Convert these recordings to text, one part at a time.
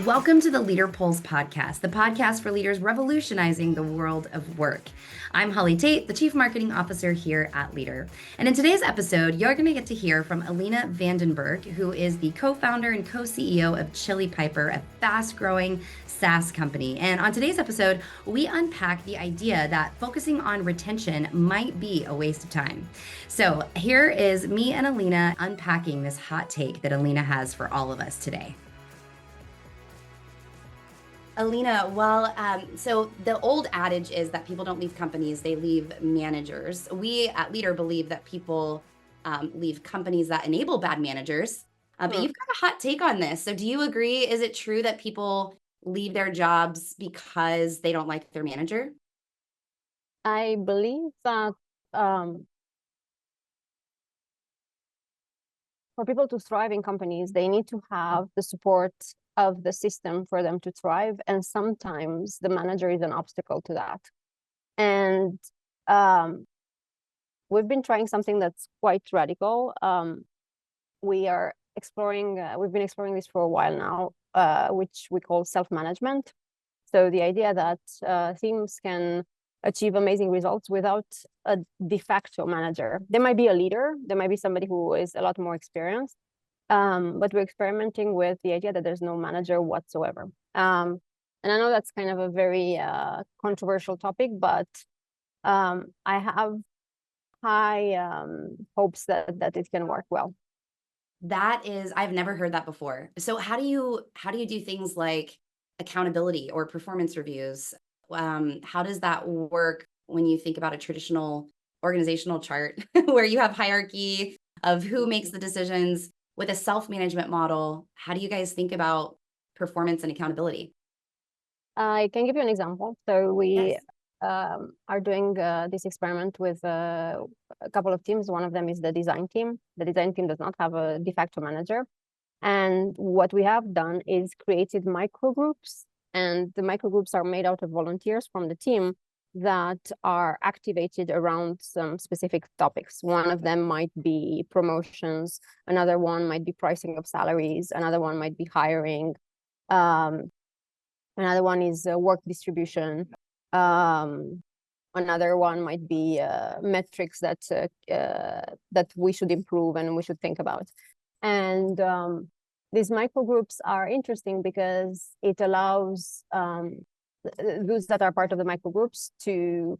Welcome to the Leadr Pulse podcast, the podcast for leaders revolutionizing the world of work. I'm Holly Tate, the Chief Marketing Officer here at Leadr. And in today's episode, you're going to get to hear from Alina Vandenberghe, who is the co-founder and co-CEO of Chili Piper, a fast-growing SaaS company. And on today's episode, we unpack the idea that focusing on retention might be a waste of time. So here is me and Alina unpacking this hot take that Alina has for all of us today. Alina, so the old adage is that people don't leave companies, they leave managers. We at Leadr believe that people leave companies that enable bad managers, but you've got a hot take on this. So do you agree? Is it true that people leave their jobs because they don't like their manager? I believe that for people to thrive in companies, they need to have the support of the system for them to thrive. And sometimes the manager is an obstacle to that. And we've been trying something that's quite radical. We've been exploring this for a while now, which we call self-management. So the idea that teams can achieve amazing results without a de facto manager. There might be a leader, there might be somebody who is a lot more experienced, but we're experimenting with the idea that there's no manager whatsoever. And I know that's kind of a very controversial topic, but I have high hopes that it can work well. I've never heard that before. So how do you do things like accountability or performance reviews? How does that work when you think about a traditional organizational chart where you have hierarchy of who makes the decisions? With a self-management model, how do you guys think about performance and accountability? I can give you an example. So we are doing this experiment with a couple of teams. One of them is the design team. The design team does not have a de facto manager. And what we have done is created microgroups. And the microgroups are made out of volunteers from the team that are activated around some specific topics. One of them might be promotions, another one might be pricing of salaries, another one might be hiring, another one is work distribution, another one might be metrics that we should improve and we should think about. And these microgroups are interesting because it allows those that are part of the microgroups to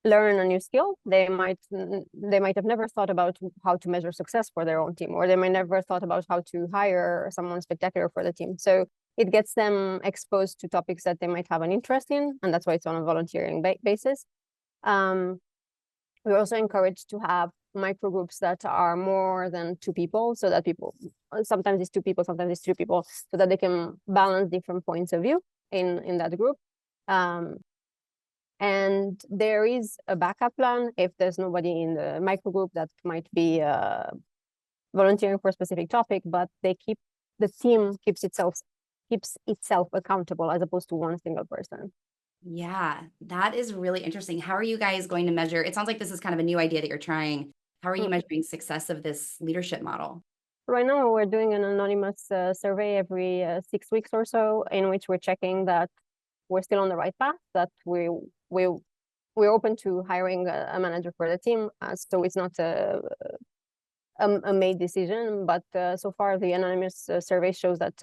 learn a new skill. They might have never thought about how to measure success for their own team, or they might never thought about how to hire someone spectacular for the team. So it gets them exposed to topics that they might have an interest in, and that's why it's on a volunteering basis. We're also encouraged to have microgroups that are more than two people, so that sometimes it's two people, sometimes it's three people, so that they can balance different points of view in that group. And there is a backup plan if there's nobody in the microgroup that might be volunteering for a specific topic, but the team keeps itself accountable as opposed to one single person. Yeah, that is really interesting. How are you guys going to measure? It sounds like this is kind of a new idea that you're trying. How are you measuring success of this leadership model? Right now, we're doing an anonymous survey every 6 weeks or so, in which we're checking that we're still on the right path, that we're open to hiring a manager for the team. So it's not a made decision, but so far the anonymous survey shows that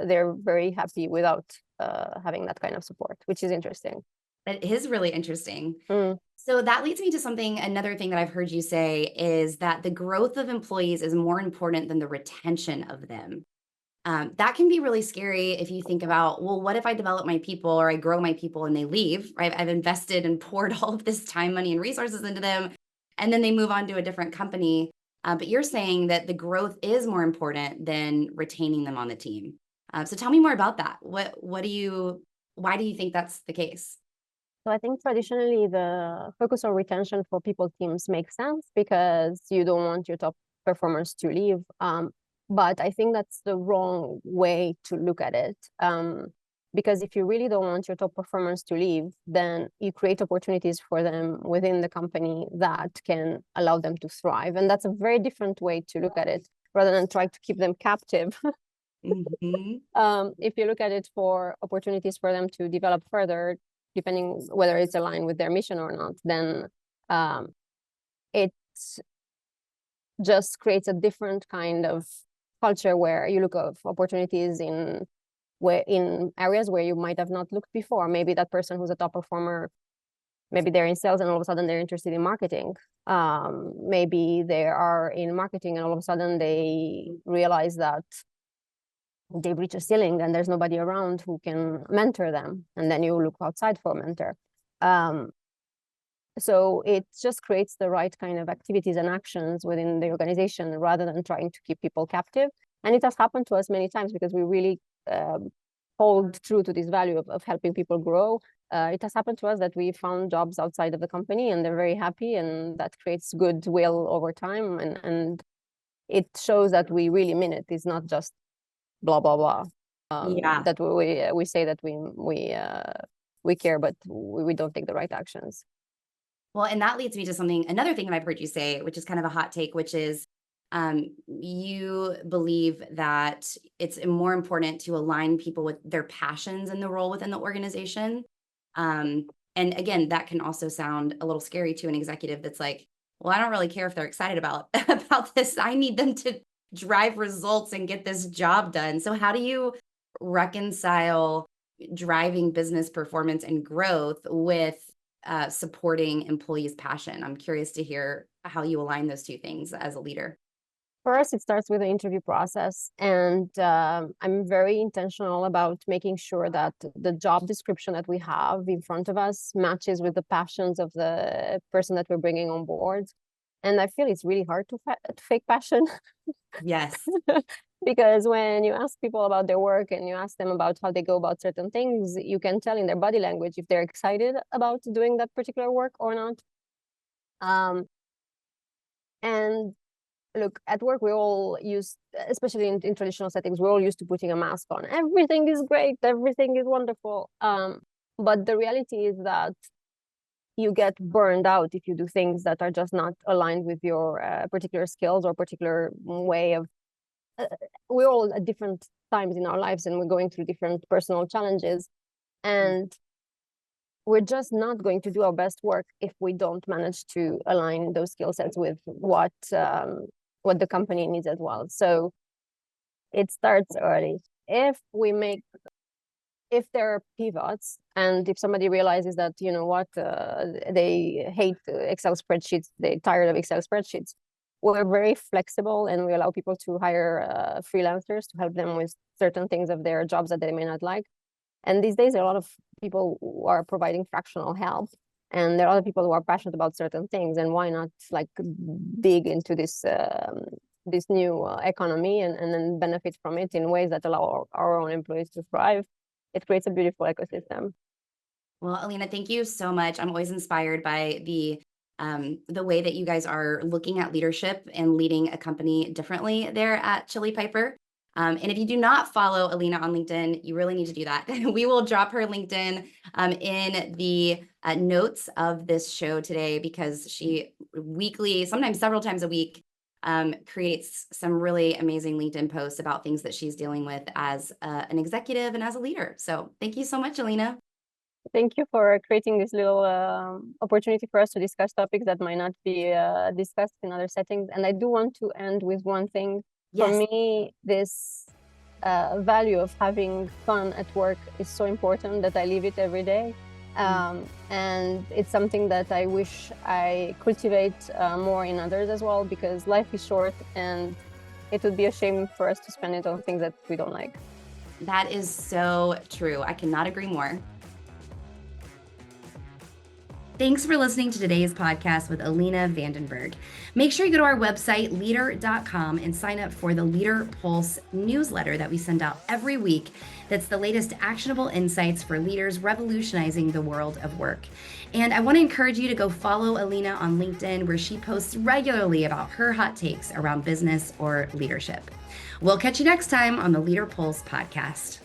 they're very happy without having that kind of support, which is interesting. That is really interesting. So that leads me to another thing that I've heard you say is that the growth of employees is more important than the retention of them. That can be really scary if you think about, well, what if I develop my people or I grow my people and they leave, right? I've invested and poured all of this time, money, and resources into them, and then they move on to a different company. But you're saying that the growth is more important than retaining them on the team. So tell me more about that. Why do you think that's the case? So I think traditionally the focus on retention for people teams makes sense because you don't want your top performers to leave. But I think that's the wrong way to look at it. Because if you really don't want your top performers to leave, then you create opportunities for them within the company that can allow them to thrive. And that's a very different way to look at it, rather than try to keep them captive If you look at it for opportunities for them to develop further, depending whether it's aligned with their mission or not, then it just creates a different kind of culture where you look of opportunities in areas where you might have not looked before. Maybe that person who's a top performer, maybe they're in sales and all of a sudden they're interested in marketing. Maybe they are in marketing and all of a sudden they realize that they've reached a ceiling and there's nobody around who can mentor them. And then you look outside for a mentor. So it just creates the right kind of activities and actions within the organization rather than trying to keep people captive. And it has happened to us many times because we really hold true to this value of helping people grow. It has happened to us that we found jobs outside of the company and they're very happy, and that creates goodwill over time. And it shows that we really mean it. It's not just blah, blah, blah. That we say that we care, but we don't take the right actions. Well, and that leads me to another thing that I've heard you say, which is kind of a hot take, which is you believe that it's more important to align people with their passions in the role within the organization. And again, that can also sound a little scary to an executive that's like, well, I don't really care if they're excited about this. I need them to drive results and get this job done. So how do you reconcile driving business performance and growth with supporting employees' passion? I'm curious to hear how you align those two things as a leader. First, it starts with the interview process, and I'm very intentional about making sure that the job description that we have in front of us matches with the passions of the person that we're bringing on board. And I feel it's really hard to fake passion. Yes. Because when you ask people about their work and you ask them about how they go about certain things, you can tell in their body language if they're excited about doing that particular work or not. And look, at work, we all use, especially in traditional settings, we're all used to putting a mask on. Everything is great. Everything is wonderful. But the reality is that you get burned out if you do things that are just not aligned with your particular skills or particular way of we're all at different times in our lives and we're going through different personal challenges, and we're just not going to do our best work if we don't manage to align those skill sets with what the company needs as well. So it starts early. If there are pivots, and if somebody realizes that, you know what, they hate Excel spreadsheets, they're tired of Excel spreadsheets, we're very flexible and we allow people to hire freelancers to help them with certain things of their jobs that they may not like. And these days, there are a lot of people who are providing fractional help, and there are other people who are passionate about certain things. And why not like dig into this new economy and then benefit from it in ways that allow our own employees to thrive? It creates a beautiful ecosystem. Well, Alina, thank you so much. I'm always inspired by the way that you guys are looking at leadership and leading a company differently there at Chili Piper. And if you do not follow Alina on LinkedIn, you really need to do that. We will drop her LinkedIn in the notes of this show today, because she weekly, sometimes several times a week, creates some really amazing LinkedIn posts about things that she's dealing with as an executive and as a leader. So thank you so much, Alina. Thank you for creating this little opportunity for us to discuss topics that might not be discussed in other settings. And I do want to end with one thing. Yes. For me, this value of having fun at work is so important that I live it every day. And it's something that I wish I cultivate more in others as well, because life is short and it would be a shame for us to spend it on things that we don't like. That is so true. I cannot agree more. Thanks for listening to today's podcast with Alina Vandenberghe. Make sure you go to our website, Leadr.com, and sign up for the Leadr Pulse newsletter that we send out every week. That's the latest actionable insights for leaders revolutionizing the world of work. And I want to encourage you to go follow Alina on LinkedIn, where she posts regularly about her hot takes around business or leadership. We'll catch you next time on the Leadr Pulse podcast.